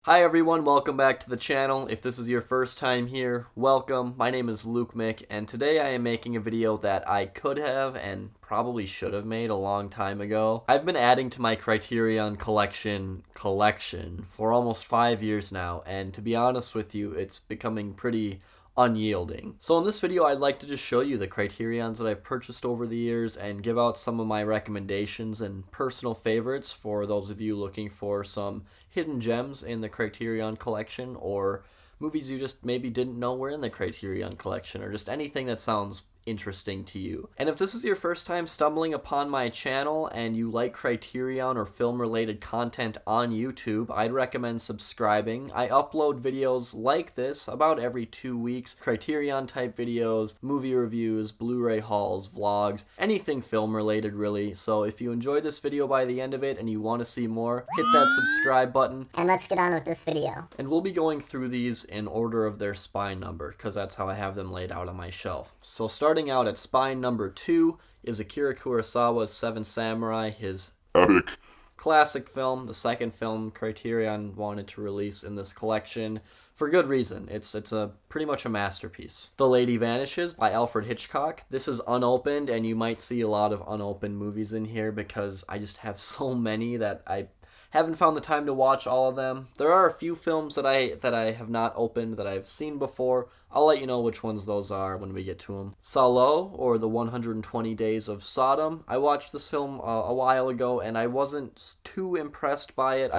Hi everyone, welcome back to the channel. If this is your first time here, welcome. My name is Luke Mick, and today I am making a video that I could have and probably should have made a long time ago. I've been adding to my Criterion collection for almost 5 years now, and to be honest with you, it's becoming pretty unyielding. So in this video, I'd like to just show you the Criterions that I've purchased over the years and give out some of my recommendations and personal favorites for those of you looking for some hidden gems in the Criterion collection, or movies you just maybe didn't know were in the Criterion collection, or just anything that sounds interesting to you. And if this is your first time stumbling upon my channel and you like Criterion or film related content on YouTube, I'd recommend subscribing. I upload videos like this about every 2 weeks, Criterion type videos, movie reviews, Blu-ray hauls, vlogs, anything film related really. So if you enjoy this video by the end of it and you want to see more, hit that subscribe button. And let's get on with this video. And we'll be going through these in order of their spine number, because that's how I have them laid out on my shelf. So starting out at spine number 2 is Akira Kurosawa's Seven Samurai, his epic classic film, the second film Criterion wanted to release in this collection for good reason. It's a pretty much a masterpiece. The Lady Vanishes by Alfred Hitchcock. This is unopened, and you might see a lot of unopened movies in here because I just have so many that I haven't found the time to watch all of them. There are a few films that I have not opened that I've seen before. I'll let you know which ones those are when we get to them. Salo, or The 120 Days of Sodom. I watched this film a while ago, and I wasn't too impressed by it.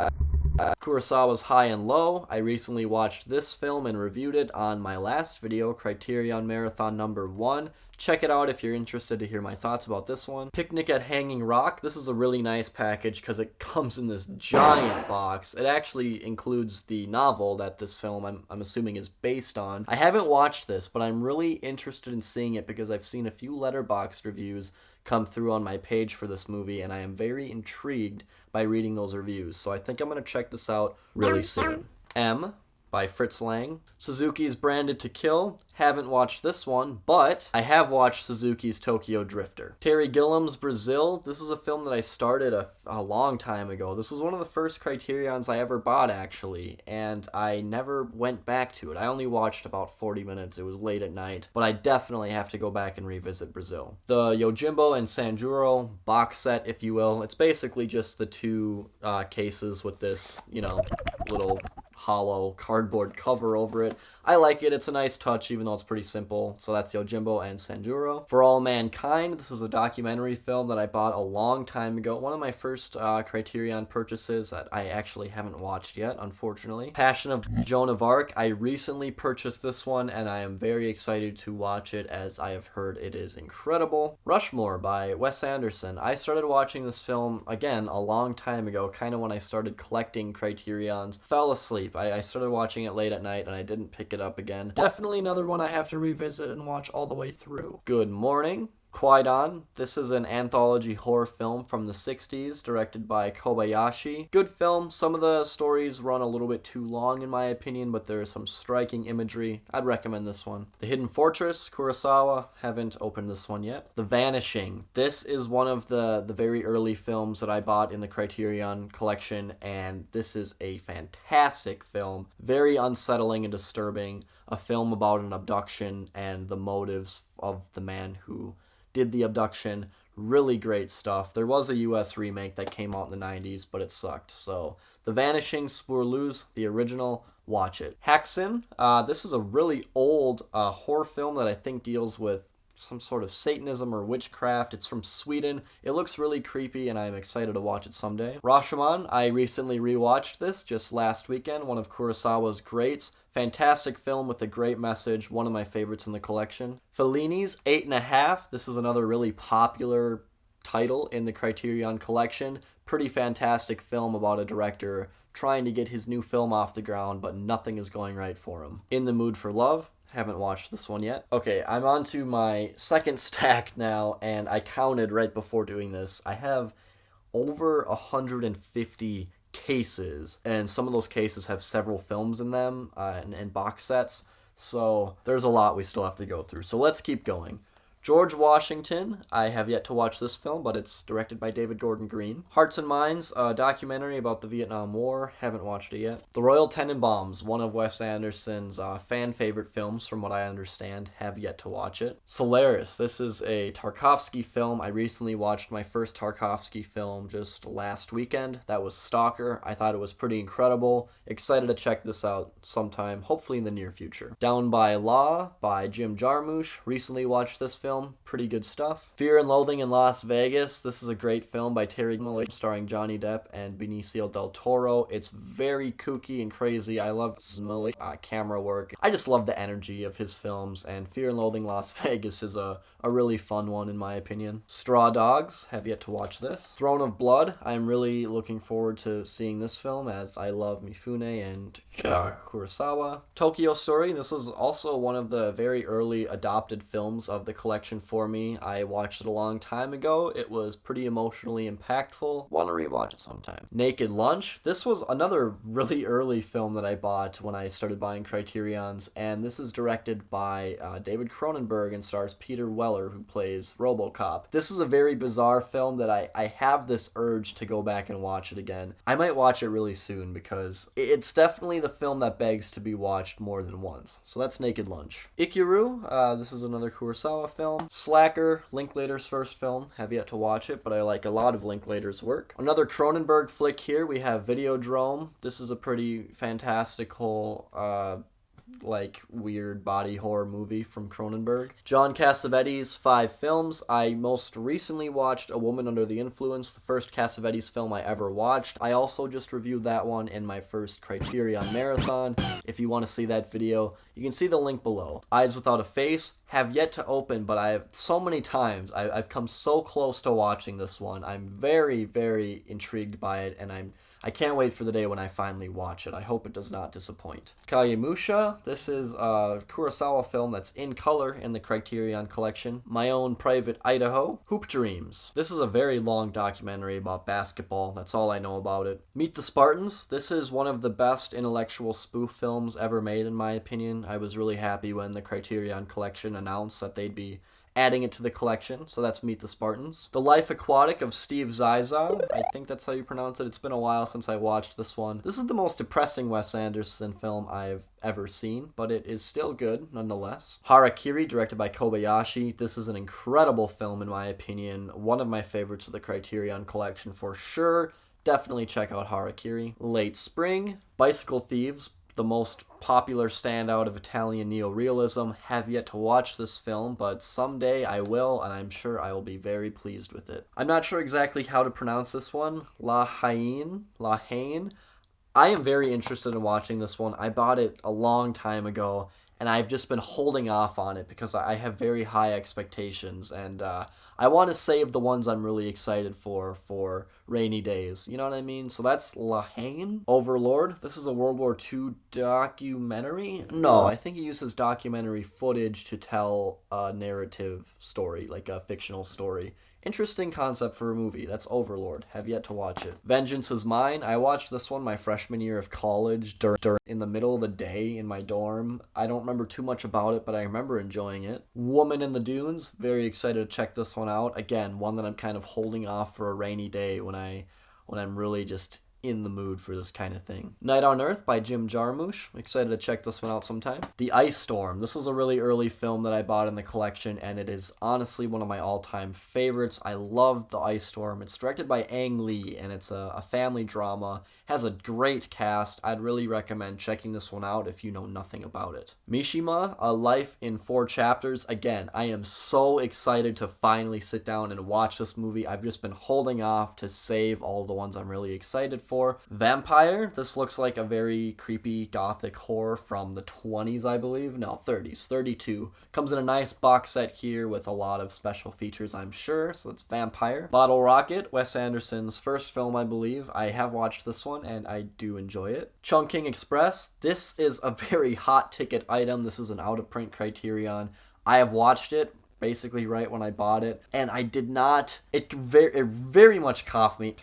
Kurosawa's High and Low. I recently watched this film and reviewed it on my last video, Criterion Marathon number 1. Check it out if you're interested to hear my thoughts about this one. Picnic at Hanging Rock. This is a really nice package because it comes in this giant box. It actually includes the novel that this film, I'm assuming, is based on. I haven't watched this, but I'm really interested in seeing it because I've seen a few Letterboxd reviews come through on my page for this movie, and I am very intrigued by reading those reviews. So I think I'm going to check this out really soon. M by Fritz Lang. Suzuki's Branded to Kill. Haven't watched this one, but I have watched Suzuki's Tokyo Drifter. Terry Gilliam's Brazil. This is a film that I started a long time ago. This was one of the first Criterions I ever bought, actually, and I never went back to it. I only watched about 40 minutes. It was late at night, but I definitely have to go back and revisit Brazil. The Yojimbo and Sanjuro box set, if you will. It's basically just the two cases with this, little hollow cardboard cover over it. I like it. It's a nice touch, even though it's pretty simple. So that's Yojimbo and Sanjuro. For All Mankind, this is a documentary film that I bought a long time ago. One of my first Criterion purchases that I actually haven't watched yet, unfortunately. Passion of Joan of Arc. I recently purchased this one, and I am very excited to watch it, as I have heard it is incredible. Rushmore by Wes Anderson. I started watching this film, again, a long time ago, kind of when I started collecting Criterions. Fell asleep. I started watching it late at night, and I didn't pick it up again. Definitely another one I have to revisit and watch all the way through. Good Morning, Kwaidan. This is an anthology horror film from the 60s, directed by Kobayashi. Good film. Some of the stories run a little bit too long in my opinion, but there is some striking imagery. I'd recommend this one. The Hidden Fortress, Kurosawa. Haven't opened this one yet. The Vanishing. This is one of the very early films that I bought in the Criterion collection, and this is a fantastic film. Very unsettling and disturbing. A film about an abduction and the motives of the man who did the abduction. Really great stuff. There was a US remake that came out in the 90s, but it sucked. So, The Vanishing Swirl, the original, watch it. Haxen. This is a really old horror film that I think deals with some sort of Satanism or witchcraft. It's from Sweden. It looks really creepy, and I'm excited to watch it someday. Rashomon. I recently rewatched this just last weekend. One of Kurosawa's greats. Fantastic film with a great message. One of my favorites in the collection. Fellini's 8½. This is another really popular title in the Criterion collection. Pretty fantastic film about a director trying to get his new film off the ground, but nothing is going right for him. In the Mood for Love. Haven't watched this one yet. Okay, I'm on to my second stack now, and I counted right before doing this. I have over 150 cases, and some of those cases have several films in them and box sets, so there's a lot we still have to go through. So let's keep going. George Washington, I have yet to watch this film, but it's directed by David Gordon Green. Hearts and Minds, a documentary about the Vietnam War, haven't watched it yet. The Royal Tenenbaums, one of Wes Anderson's fan favorite films from what I understand, have yet to watch it. Solaris, this is a Tarkovsky film. I recently watched my first Tarkovsky film just last weekend. That was Stalker. I thought it was pretty incredible. Excited to check this out sometime, hopefully in the near future. Down by Law by Jim Jarmusch. Recently watched this film. Pretty good stuff. Fear and Loathing in Las Vegas. This is a great film by Terry Gilliam starring Johnny Depp and Benicio del Toro. It's very kooky and crazy. I love camera work. I just love the energy of his films, and Fear and Loathing Las Vegas is a really fun one in my opinion. Straw Dogs, have yet to watch this. Throne of Blood, I'm really looking forward to seeing this film as I love Mifune and Kurosawa. Tokyo Story, this was also one of the very early adopted films of the collection for me. I watched it a long time ago. It was pretty emotionally impactful. Want to rewatch it sometime. Naked Lunch, this was another really early film that I bought when I started buying Criterions, and this is directed by David Cronenberg and stars Peter Weller, who plays RoboCop. This is a very bizarre film that I have this urge to go back and watch it again. I might watch it really soon because it's definitely the film that begs to be watched more than once. So that's Naked Lunch. Ikiru, this is another Kurosawa film. Slacker, Linklater's first film. Have yet to watch it, but I like a lot of Linklater's work. Another Cronenberg flick here. We have Videodrome. This is a pretty fantastical weird body horror movie from Cronenberg. John Cassavetes' 5 films. I most recently watched A Woman Under the Influence, the first Cassavetes film I ever watched. I also just reviewed that one in my first Criterion Marathon. If you want to see that video, you can see the link below. Eyes Without a Face, have yet to open, but I've come so close to watching this one. I'm very, very intrigued by it, and I can't wait for the day when I finally watch it. I hope it does not disappoint. Kagemusha, this is a Kurosawa film that's in color in the Criterion Collection. My Own Private Idaho. Hoop Dreams. This is a very long documentary about basketball. That's all I know about it. Meet the Spartans. This is one of the best intellectual spoof films ever made, in my opinion. I was really happy when the Criterion Collection announced that they'd be adding it to the collection, so that's Meet the Spartans. The Life Aquatic of Steve Zissou, I think that's how you pronounce it. It's been a while since I watched this one. This is the most depressing Wes Anderson film I've ever seen, but it is still good nonetheless. Harakiri, directed by Kobayashi. This is an incredible film in my opinion. One of my favorites of the Criterion Collection for sure. Definitely check out Harakiri. Late Spring, Bicycle Thieves, the most popular standout of Italian neorealism. Have yet to watch this film, but someday I will, and I'm sure I will be very pleased with it. I'm not sure exactly how to pronounce this one. La Haine. I am very interested in watching this one. I bought it a long time ago, and I've just been holding off on it because I have very high expectations, and I want to save the ones I'm really excited for rainy days. You know what I mean? So that's La Haine. Overlord. This is a World War II documentary? No, I think he uses documentary footage to tell a narrative story, like a fictional story. Interesting concept for a movie. That's Overlord. Have yet to watch it. Vengeance is Mine. I watched this one my freshman year of college in the middle of the day in my dorm. I don't remember too much about it, but I remember enjoying it. Woman in the Dunes. Very excited to check this one out. Again, one that I'm kind of holding off for a rainy day when I'm really just in the mood for this kind of thing. Night on Earth by Jim Jarmusch. Excited to check this one out sometime. The Ice Storm. This was a really early film that I bought in the collection, and it is honestly one of my all-time favorites. I love The Ice Storm. It's directed by Ang Lee, and it's a family drama. Has a great cast. I'd really recommend checking this one out if you know nothing about it. Mishima, A Life in 4 Chapters. Again, I am so excited to finally sit down and watch this movie. I've just been holding off to save all the ones I'm really excited for. Vampire. This looks like a very creepy gothic horror from the 20s, I believe. No, 30s. 32. Comes in a nice box set here with a lot of special features, I'm sure. So it's Vampire. Bottle Rocket, Wes Anderson's first film, I believe. I have watched this one, and I do enjoy it. Chongqing Express. This is a very hot ticket item. This is an out-of-print Criterion. I have watched it basically right when I bought it, and I did not, it very much caught me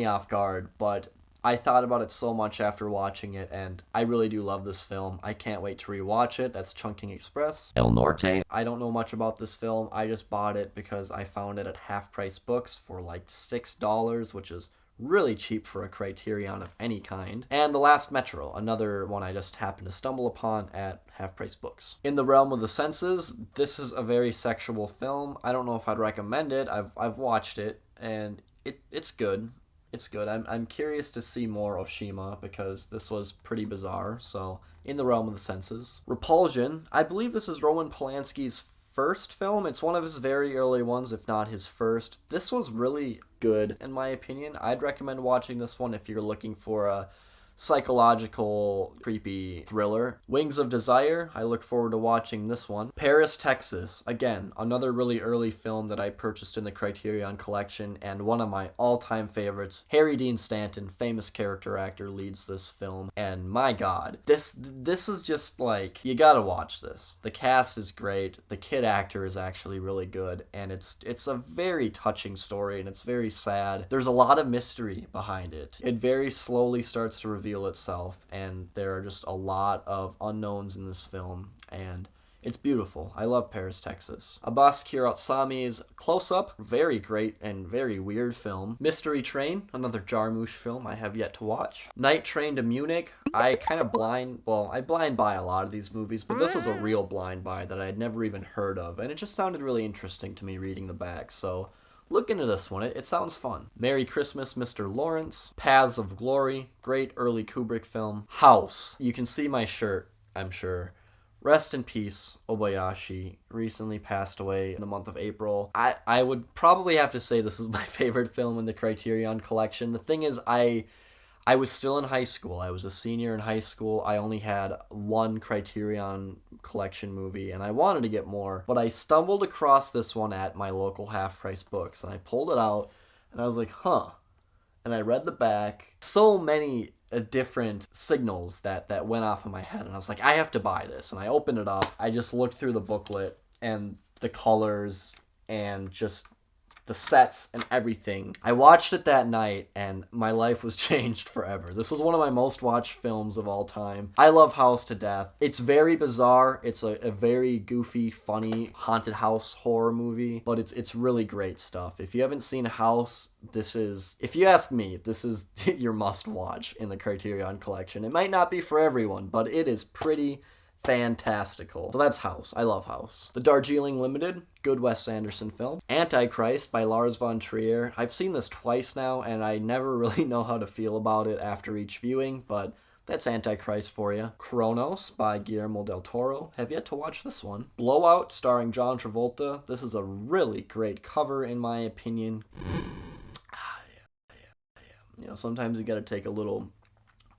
off guard, but I thought about it so much after watching it, and I really do love this film. I can't wait to rewatch it. That's Chongqing Express. El Norte. I don't know much about this film. I just bought it because I found it at Half Price Books for like $6, which is really cheap for a Criterion of any kind. And The Last Metro, another one I just happened to stumble upon at Half Price Books. In the realm of the senses, this is a very sexual film. I don't know if I'd recommend it. I've watched it, and it's good. It's good. I'm curious to see more Oshima because this was pretty bizarre. So, in the realm of the senses. Repulsion, I believe this is Roman Polanski's first film. It's one of his very early ones, if not his first. This was really good, in my opinion. I'd recommend watching this one if you're looking for a psychological, creepy thriller. Wings of Desire, I look forward to watching this one. Paris, Texas, again, another really early film that I purchased in the Criterion Collection, and one of my all-time favorites. Harry Dean Stanton, famous character actor, leads this film, and my god, this is just like, you gotta watch this. The cast is great, the kid actor is actually really good, and it's a very touching story, and it's very sad. There's a lot of mystery behind it. It very slowly starts to reveal itself, and there are just a lot of unknowns in this film, and it's beautiful. I love Paris, Texas. Abbas Kiarostami's Close Up, very great and very weird film. Mystery Train, another Jarmusch film I have yet to watch. Night Train to Munich, I blind buy a lot of these movies, but this was a real blind buy that I had never even heard of, and it just sounded really interesting to me reading the back, so look into this one. It sounds fun. Merry Christmas, Mr. Lawrence. Paths of Glory. Great early Kubrick film. House. You can see my shirt, I'm sure. Rest in peace, Obayashi. Recently passed away in the month of April. I would probably have to say this is my favorite film in the Criterion Collection. The thing is, I was still in high school. I was a senior in high school. I only had one Criterion Collection movie, and I wanted to get more. But I stumbled across this one at my local half-price books, and I pulled it out, and I was like, huh. And I read the back. So many different signals that went off in my head, and I was like, I have to buy this. And I opened it up. I just looked through the booklet, and the colors, and just the sets and everything. I watched it that night, and my life was changed forever. This was one of my most watched films of all time. I love House to death. It's very bizarre. It's a very goofy, funny, haunted house horror movie, but it's really great stuff. If you haven't seen House, if you ask me, this is your must-watch in the Criterion Collection. It might not be for everyone, but it is pretty fantastical. So that's House. I love House. The Darjeeling Limited, good Wes Anderson film. Antichrist by Lars von Trier. I've seen this twice now, and I never really know how to feel about it after each viewing, but that's Antichrist for you. Kronos by Guillermo del Toro. Have yet to watch this one. Blowout starring John Travolta. This is a really great cover, in my opinion. You know, sometimes you gotta take a little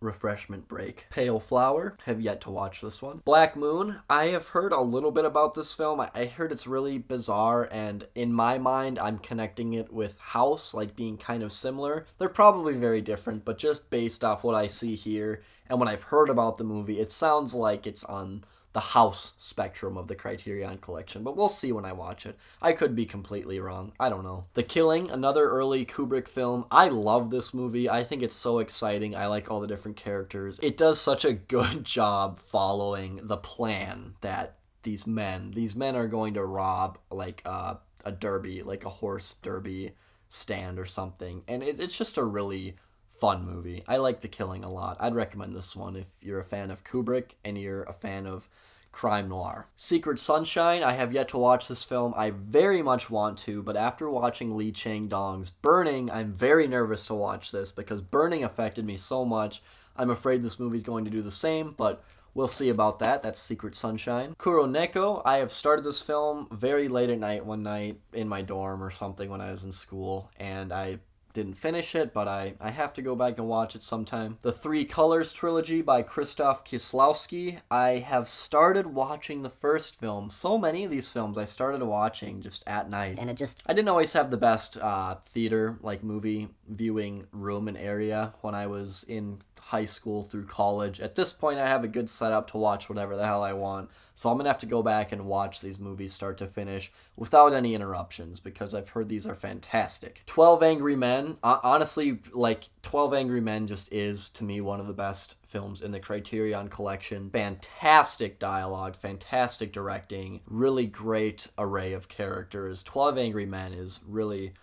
refreshment break. Pale Flower, have yet to watch this one. Black Moon, I have heard a little bit about this film. I heard it's really bizarre, and in my mind, I'm connecting it with House, like being kind of similar. They're probably very different, but just based off what I see here and what I've heard about the movie, it sounds like it's on the House spectrum of the Criterion Collection, but we'll see when I watch it. I could be completely wrong. I don't know. The Killing, another early Kubrick film. I love this movie. I think it's so exciting. I like all the different characters. It does such a good job following the plan that these men are going to rob like a derby, like a horse derby stand or something, and it's just a really fun movie. I like The Killing a lot. I'd recommend this one if you're a fan of Kubrick and you're a fan of crime noir. Secret Sunshine, I have yet to watch this film. I very much want to, but after watching Lee Chang-dong's Burning, I'm very nervous to watch this because Burning affected me so much. I'm afraid this movie's going to do the same, but we'll see about that. That's Secret Sunshine. Kuroneko, I have started this film very late at night one night in my dorm or something when I was in school, and I didn't finish it, but I have to go back and watch it sometime. The Three Colors trilogy by Krzysztof Kieslowski. I have started watching the first film. So many of these films I started watching just at night. And I didn't always have the best theater, like movie viewing room and area when I was in high school through college. At this point, I have a good setup to watch whatever the hell I want. So I'm going to have to go back and watch these movies start to finish without any interruptions because I've heard these are fantastic. 12 Angry Men, honestly, like 12 Angry Men just is, to me, one of the best films in the Criterion Collection. Fantastic dialogue, fantastic directing, really great array of characters. 12 Angry Men is really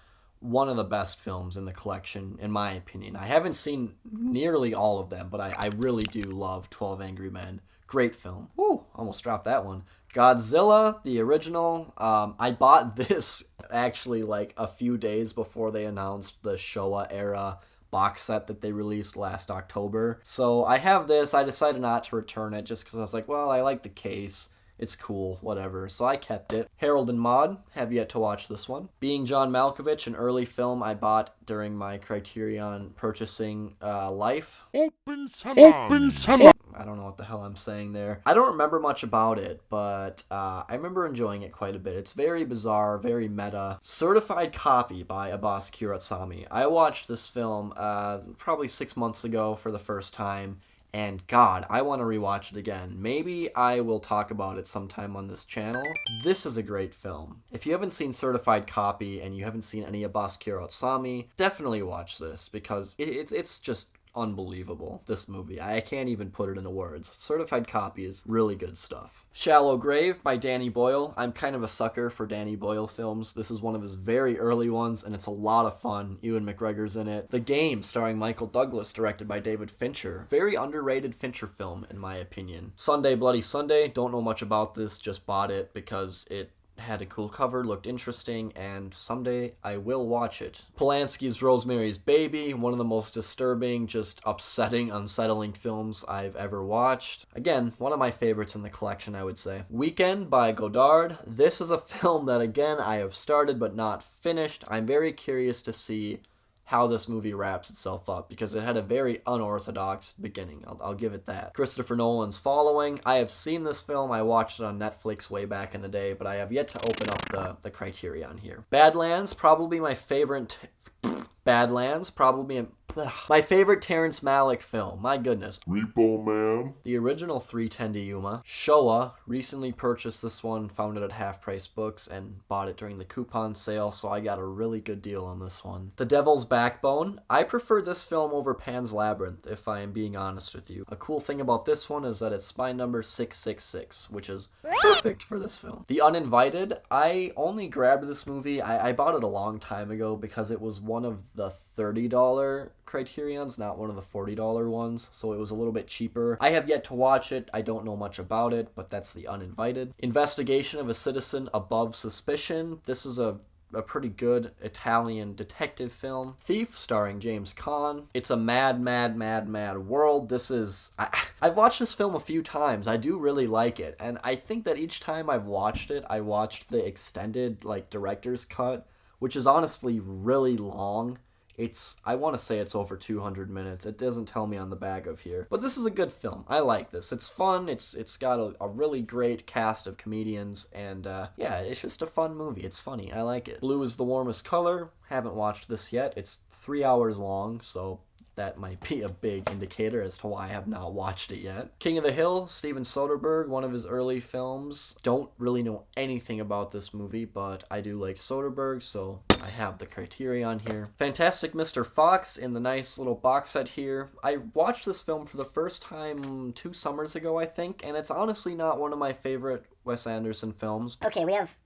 one of the best films in the collection, in my opinion. I haven't seen nearly all of them, but I really do love 12 Angry Men. Great film. Woo, almost dropped that one. Godzilla, the original. I bought this actually like a few days before they announced the Showa era box set that they released last October. So I have this. I decided not to return it just because I was like, well, I like the case. It's cool, whatever. So I kept it. Harold and Maude, have yet to watch this one. Being John Malkovich, an early film I bought during my Criterion purchasing life. Open salon. I don't know what the hell I'm saying there. I don't remember much about it, but I remember enjoying it quite a bit. It's very bizarre, very meta. Certified Copy by Abbas Kiarostami. I watched this film probably 6 months ago for the first time. And God, I want to rewatch it again. Maybe I will talk about it sometime on this channel. This is a great film. If you haven't seen Certified Copy and you haven't seen any Abbas Kiarostami, definitely watch this because it's just unbelievable, this movie. I can't even put it into words. Certified Copy is really good stuff. Shallow Grave by Danny Boyle. I'm kind of a sucker for Danny Boyle films. This is one of his very early ones, and it's a lot of fun. Ewan McGregor's in it. The Game, starring Michael Douglas, directed by David Fincher. Very underrated Fincher film, in my opinion. Sunday Bloody Sunday. Don't know much about this, just bought it because it had a cool cover, looked interesting, and someday I will watch it. Polanski's Rosemary's Baby, one of the most disturbing, just upsetting, unsettling films I've ever watched. Again, one of my favorites in the collection, I would say. Weekend by Godard. This is a film that, again, I have started but not finished. I'm very curious to see how this movie wraps itself up because it had a very unorthodox beginning. I'll give it that. Christopher Nolan's Following. I have seen this film. I watched it on Netflix way back in the day, but I have yet to open up the Criterion here. Badlands, probably my favorite. Badlands, probably my favorite Terrence Malick film. My goodness. Repo Man. The original 310 to Yuma. Showa, recently purchased this one, found it at Half Price Books, and bought it during the coupon sale, so I got a really good deal on this one. The Devil's Backbone. I prefer this film over Pan's Labyrinth, if I am being honest with you. A cool thing about this one is that it's spine number 666, which is perfect for this film. The Uninvited. I only grabbed this movie. I bought it a long time ago because it was one of the $30 Criterions, not one of the $40 ones, so it was a little bit cheaper. I have yet to watch it. I don't know much about it, but that's The Uninvited. Investigation of a Citizen Above Suspicion. This is a pretty good Italian detective film. Thief, starring James Caan. It's a mad world. This is... I've watched this film a few times. I do really like it, and I think that each time I've watched it, I watched the extended, director's cut, which is honestly really long. I want to say it's over 200 minutes. It doesn't tell me on the bag of here. But this is a good film. I like this. It's fun. It's got a really great cast of comedians. And yeah, it's just a fun movie. It's funny. I like it. Blue is the Warmest Color. Haven't watched this yet. It's 3 hours long, so that might be a big indicator as to why I have not watched it yet. King of the Hill, Steven Soderbergh, one of his early films. Don't really know anything about this movie, but I do like Soderbergh, so I have the Criterion here. Fantastic Mr. Fox in the nice little box set here. I watched this film for the first time 2 summers ago, I think, and it's honestly not one of my favorite Wes Anderson films. Okay, we have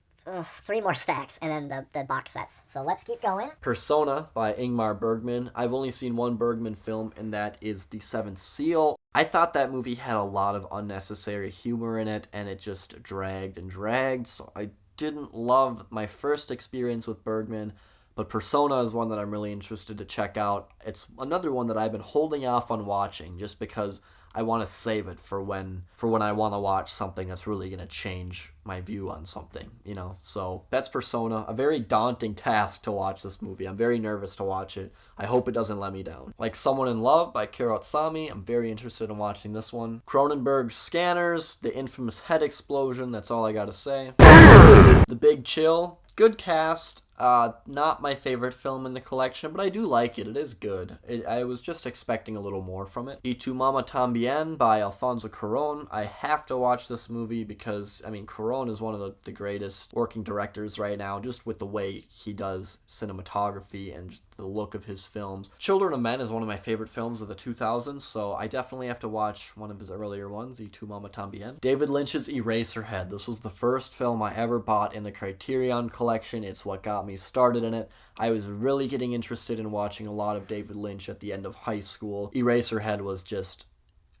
3 more stacks and then the box sets. So let's keep going. Persona by Ingmar Bergman. I've only seen one Bergman film, and that is The Seventh Seal. I thought that movie had a lot of unnecessary humor in it, and it just dragged and dragged, so I didn't love my first experience with Bergman, but Persona is one that I'm really interested to check out. It's another one that I've been holding off on watching just because I want to save it for when I want to watch something that's really going to change my view on something, So that's Persona. A very daunting task to watch this movie. I'm very nervous to watch it. I hope it doesn't let me down. Like Someone in Love by Kurosawa. I'm very interested in watching this one. Cronenberg's Scanners, the infamous head explosion. That's all I got to say. The Big Chill. Good cast. Not my favorite film in the collection, but I do like it. It is good. I was just expecting a little more from it. Y Tu Mama Tambien by Alfonso Cuarón. I have to watch this movie because, Cuarón is one of the greatest working directors right now, just with the way he does cinematography and just the look of his films. Children of Men is one of my favorite films of the 2000s, so I definitely have to watch one of his earlier ones, Y Tu Mama Tambien. David Lynch's Eraserhead. This was the first film I ever bought in the Criterion Collection. It's what got me started in it. I was really getting interested in watching a lot of David Lynch at the end of high school. Eraserhead was just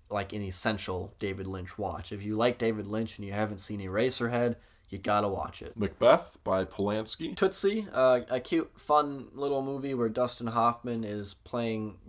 like an essential David Lynch watch. If you like David Lynch and you haven't seen Eraserhead, you gotta watch it. Macbeth by Polanski. Tootsie, a cute, fun little movie where Dustin Hoffman is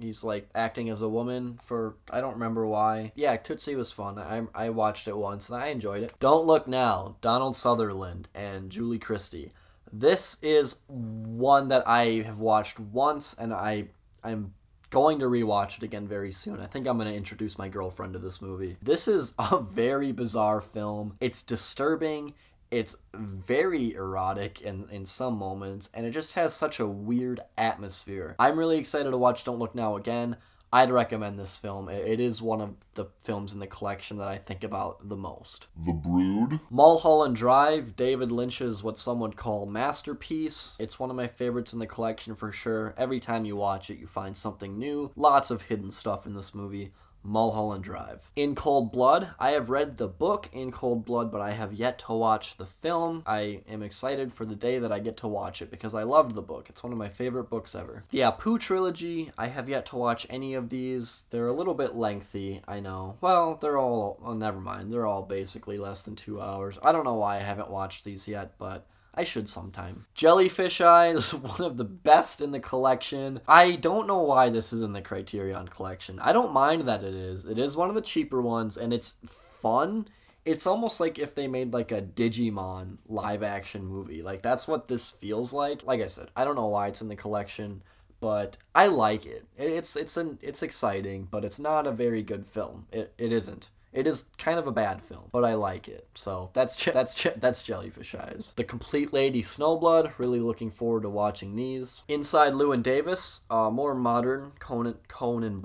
he's like acting as a woman for, I don't remember why. Yeah, Tootsie was fun. I watched it once and I enjoyed it. Don't Look Now, Donald Sutherland and Julie Christie. This is one that I have watched once and I'm going to rewatch it again very soon. I think I'm going to introduce my girlfriend to this movie. This is a very bizarre film. It's disturbing. It's very erotic in some moments, and it just has such a weird atmosphere. I'm really excited to watch Don't Look Now again. I'd recommend this film. It is one of the films in the collection that I think about the most. The Brood. Mulholland Drive, David Lynch's what some would call masterpiece. It's one of my favorites in the collection for sure. Every time you watch it, you find something new. Lots of hidden stuff in this movie. Mulholland Drive. In Cold Blood, I have read the book In Cold Blood, but I have yet to watch the film. I am excited for the day that I get to watch it because I loved the book. It's one of my favorite books ever. The Apu trilogy, I have yet to watch any of these. They're a little bit lengthy, I know. Well, never mind. They're all basically less than 2 hours. I don't know why I haven't watched these yet, but I should sometime. Jellyfish Eyes, one of the best in the collection. I don't know why this is in the Criterion Collection. I don't mind that it is. It is one of the cheaper ones, and it's fun. It's almost like if they made like a Digimon live action movie. Like, that's what this feels like. Like I said, I don't know why it's in the collection, but I like it. It's exciting, but it's not a very good film. It isn't. It is kind of a bad film, but I like it. So that's Jellyfish Eyes. The Complete Lady Snowblood. Really looking forward to watching these. Inside Llewyn Davis. More modern Conan O'Brien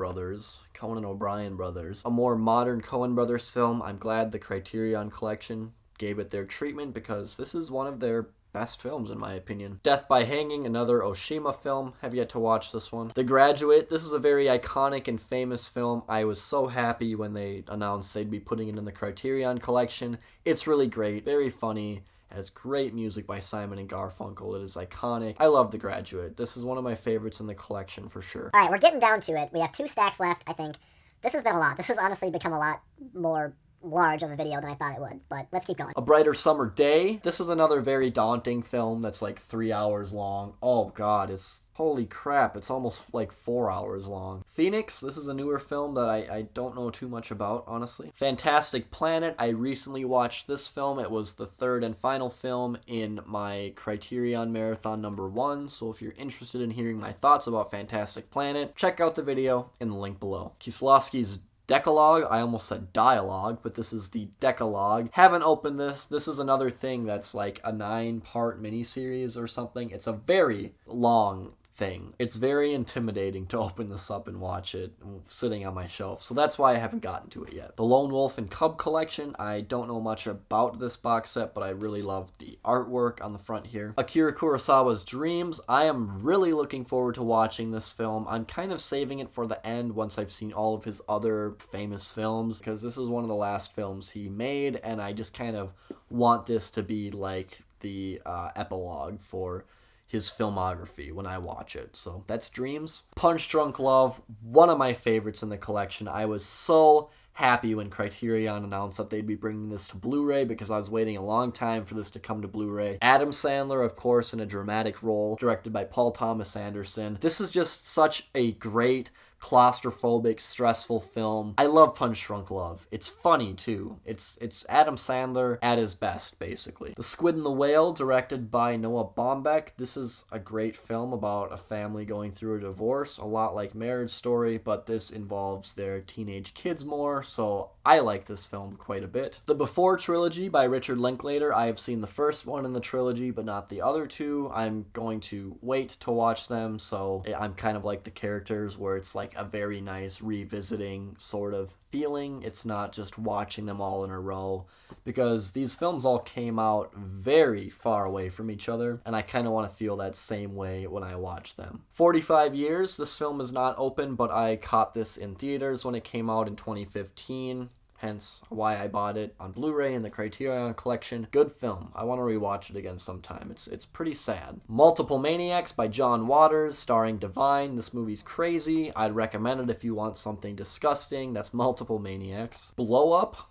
brothers. A more modern Coen brothers film. I'm glad the Criterion Collection gave it their treatment because this is one of their best films in my opinion. Death by Hanging, another Oshima film. Have yet to watch this one. The Graduate. This is a very iconic and famous film. I was so happy when they announced they'd be putting it in the Criterion Collection. It's really great. Very funny. It has great music by Simon and Garfunkel. It is iconic. I love The Graduate. This is one of my favorites in the collection for sure. Alright, we're getting down to it. We have 2 stacks left, I think. This has been a lot. This has honestly become a lot more large of a video than I thought it would, but let's keep going. A Brighter Summer Day. This is another very daunting film that's like 3 hours long. Oh god, holy crap, it's almost like 4 hours long. Phoenix, this is a newer film that I don't know too much about, honestly. Fantastic Planet, I recently watched this film. It was the 3rd and final film in my Criterion Marathon #1, so if you're interested in hearing my thoughts about Fantastic Planet, check out the video in the link below. Kieslowski's Decalogue, I almost said Dialogue, but this is the Decalogue. Haven't opened this. This is another thing that's like a 9-part miniseries or something. It's a very long thing. It's very intimidating to open this up and watch it sitting on my shelf, so that's why I haven't gotten to it yet. The Lone Wolf and Cub Collection, I don't know much about this box set, but I really love the artwork on the front here. Akira Kurosawa's Dreams, I am really looking forward to watching this film. I'm kind of saving it for the end once I've seen all of his other famous films, because this is one of the last films he made, and I just kind of want this to be like the epilogue for his filmography when I watch it. So that's Dreams. Punch Drunk Love, one of my favorites in the collection. I was so happy when Criterion announced that they'd be bringing this to Blu-ray because I was waiting a long time for this to come to Blu-ray. Adam Sandler, of course, in a dramatic role, directed by Paul Thomas Anderson. This is just such a great claustrophobic, stressful film. I love Punch Drunk Love. It's funny too. It's Adam Sandler at his best, basically. The Squid and the Whale, directed by Noah Baumbach. This is a great film about a family going through a divorce, a lot like Marriage Story, but this involves their teenage kids more, so I like this film quite a bit. The Before Trilogy by Richard Linklater. I have seen the first one in the trilogy, but not the other two. I'm going to wait to watch them, so I'm kind of like the characters where it's like a very nice revisiting sort of feeling. It's not just watching them all in a row, because these films all came out very far away from each other, and I kind of want to feel that same way when I watch them. 45 Years. This film is not open, but I caught this in theaters when it came out in 2015. Hence why I bought it on Blu-ray in the Criterion Collection. Good film. I want to rewatch it again sometime. It's pretty sad. Multiple Maniacs by John Waters, starring Divine. This movie's crazy. I'd recommend it if you want something disgusting. That's Multiple Maniacs. Blow Up.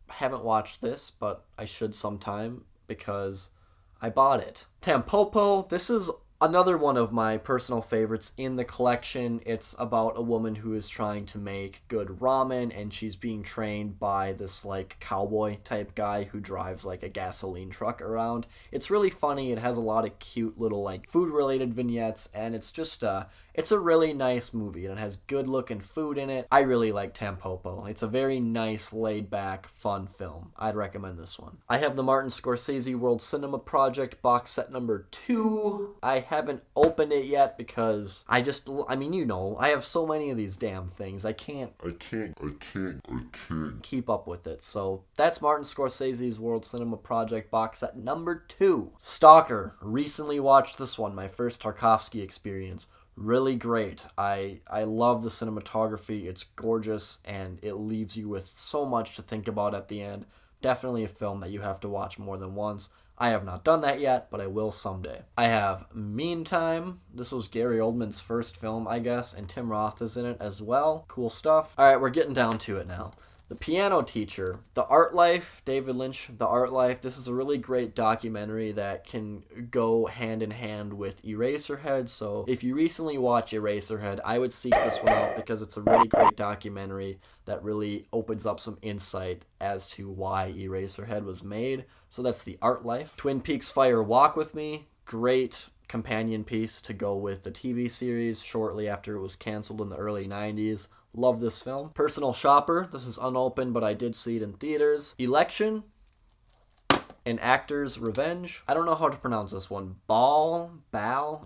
I haven't watched this, but I should sometime because I bought it. Tampopo. This is another one of my personal favorites in the collection. It's about a woman who is trying to make good ramen, and she's being trained by this like cowboy type guy who drives like a gasoline truck around. It's really funny. It has a lot of cute little like food related vignettes, and it's just it's a really nice movie, and it has good looking food in it. I really like Tampopo. It's a very nice, laid back, fun film. I'd recommend this one. I have the Martin Scorsese World Cinema Project box set number 2. I haven't opened it yet because I have so many of these damn things. I can't keep up with it. So that's Martin Scorsese's World Cinema Project box set number 2. Stalker. Recently watched this one, my first Tarkovsky experience. Really great. I love the cinematography. It's gorgeous, and it leaves you with so much to think about at the end. Definitely a film that you have to watch more than once. I have not done that yet, but I will someday. I have Meantime. This was Gary Oldman's first film, I guess, and Tim Roth is in it as well. Cool stuff. All right, we're getting down to it now. The Piano Teacher. The Art Life. David Lynch, The Art Life. This is a really great documentary that can go hand in hand with Eraserhead. So if you recently watched Eraserhead, I would seek this one out because it's a really great documentary that really opens up some insight as to why Eraserhead was made. So that's The Art Life. Twin Peaks Fire Walk With Me. Great companion piece to go with the TV series shortly after it was canceled in the early 90s. Love this film. Personal Shopper. This is unopened, but I did see it in theaters. Election. An Actor's Revenge. I don't know how to pronounce this one. Baal.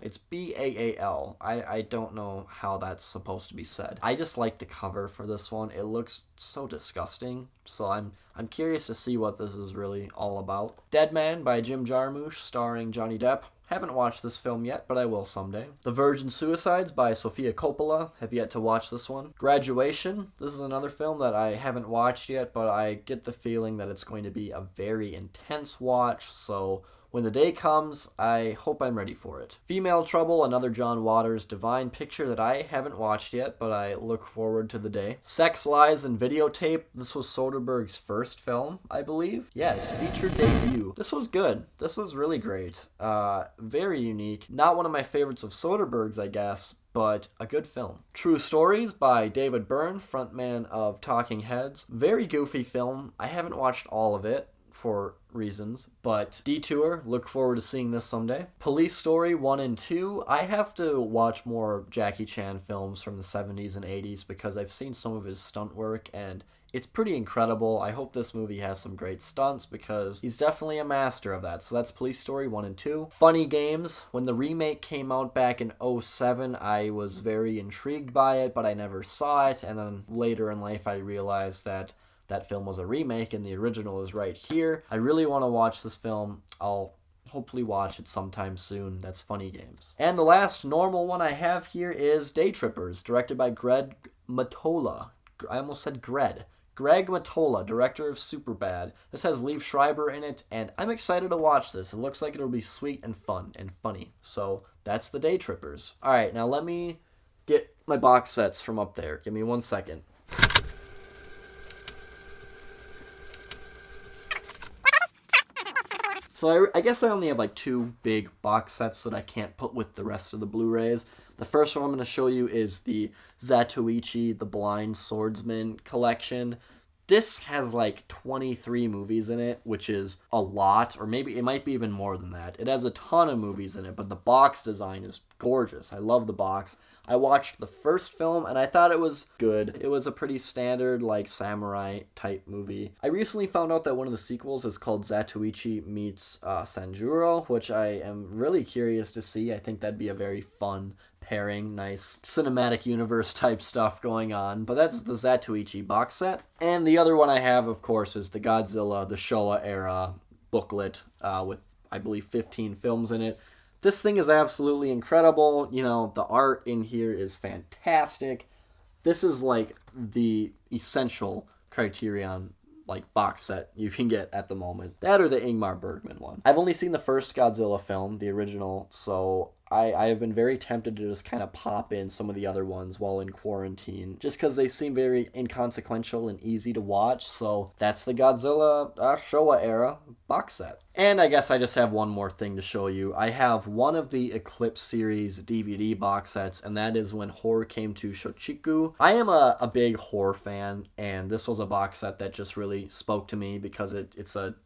It's Baal. I don't know how that's supposed to be said. I just like the cover for this one. It looks so disgusting. So I'm curious to see what this is really all about. Dead Man by Jim Jarmusch, starring Johnny Depp. Haven't watched this film yet, but I will someday. The Virgin Suicides by Sofia Coppola. Have yet to watch this one. Graduation. This is another film that I haven't watched yet, but I get the feeling that it's going to be a very intense watch, so when the day comes, I hope I'm ready for it. Female Trouble, another John Waters Divine picture that I haven't watched yet, but I look forward to the day. Sex, Lies and Videotape. This was Soderbergh's first film, I believe. Yeah, his feature debut. This was good. This was really great. Very unique. Not one of my favorites of Soderbergh's, I guess, but a good film. True Stories by David Byrne, frontman of Talking Heads. Very goofy film. I haven't watched all of it for reasons, but Detour, look forward to seeing this someday. Police Story 1 and 2, I have to watch more Jackie Chan films from the 70s and 80s because I've seen some of his stunt work and it's pretty incredible. I hope this movie has some great stunts because he's definitely a master of that. So that's Police Story 1 and 2. Funny Games. When the remake came out back in 2007, I was very intrigued by it, but I never saw it. And then later in life, I realized that film was a remake and the original is right here. I really want to watch this film. I'll hopefully watch it sometime soon. That's Funny Games. And the last normal one I have here is Day Trippers, directed by Greg Mottola. I almost said Gred. Greg Mottola, director of Superbad. This has Liev Schreiber in it, and I'm excited to watch this. It looks like it'll be sweet and fun and funny. So that's the Day Trippers. All right, now let me get my box sets from up there. Give me 1 second. So I guess I only have like 2 big box sets that I can't put with the rest of the Blu-rays. The first one I'm going to show you is the Zatoichi The Blind Swordsman collection. This has like 23 movies in it, which is a lot, or maybe it might be even more than that. It has a ton of movies in it, but the box design is gorgeous. I love the box. I watched the first film and I thought it was good. It was a pretty standard, like, samurai type movie. I recently found out that one of the sequels is called Zatoichi Meets Sanjuro, which I am really curious to see. I think that'd be a very fun pairing, nice cinematic universe type stuff going on. But that's the Zatoichi box set. And the other one I have, of course, is the Godzilla, the Showa era booklet with, I believe, 15 films in it. This thing is absolutely incredible. You know, the art in here is fantastic. This is like the essential Criterion like box set you can get at the moment. That or the Ingmar Bergman one. I've only seen the first Godzilla film, the original, so I have been very tempted to just kind of pop in some of the other ones while in quarantine, just because they seem very inconsequential and easy to watch. So that's the Godzilla Showa era box set. And I guess I just have one more thing to show you. I have one of the Eclipse series DVD box sets, and that is When Horror Came to Shochiku. I am a big horror fan, and this was a box set that just really spoke to me because it's a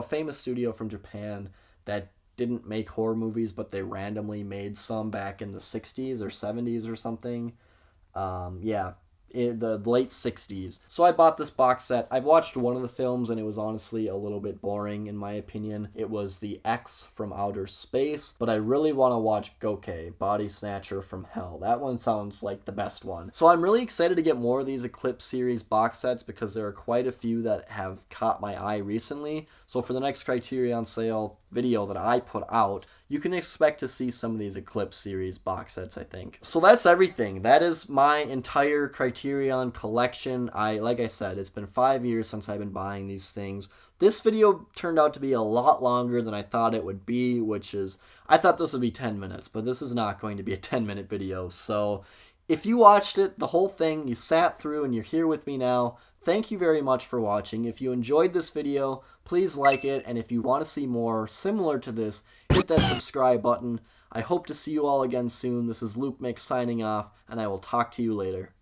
famous studio from Japan that didn't make horror movies, but they randomly made some back in the 60s or 70s or something. In the late 60s. So I bought this box set. I've watched one of the films and it was honestly a little bit boring in my opinion. It was the X from Outer Space, but I really want to watch Gokei, Body Snatcher from Hell. That one sounds like the best one. So I'm really excited to get more of these Eclipse series box sets because there are quite a few that have caught my eye recently. So for the next Criterion sale video that I put out, you can expect to see some of these Eclipse series box sets, I think. So that's everything. That is my entire Criterion collection. Like I said, it's been 5 years since I've been buying these things. This video turned out to be a lot longer than I thought it would be, I thought this would be 10 minutes, but this is not going to be a 10-minute video. So if you watched it, the whole thing, you sat through and you're here with me now, thank you very much for watching. If you enjoyed this video, please like it, and if you want to see more similar to this, hit that subscribe button. I hope to see you all again soon. This is Luke Mix signing off, and I will talk to you later.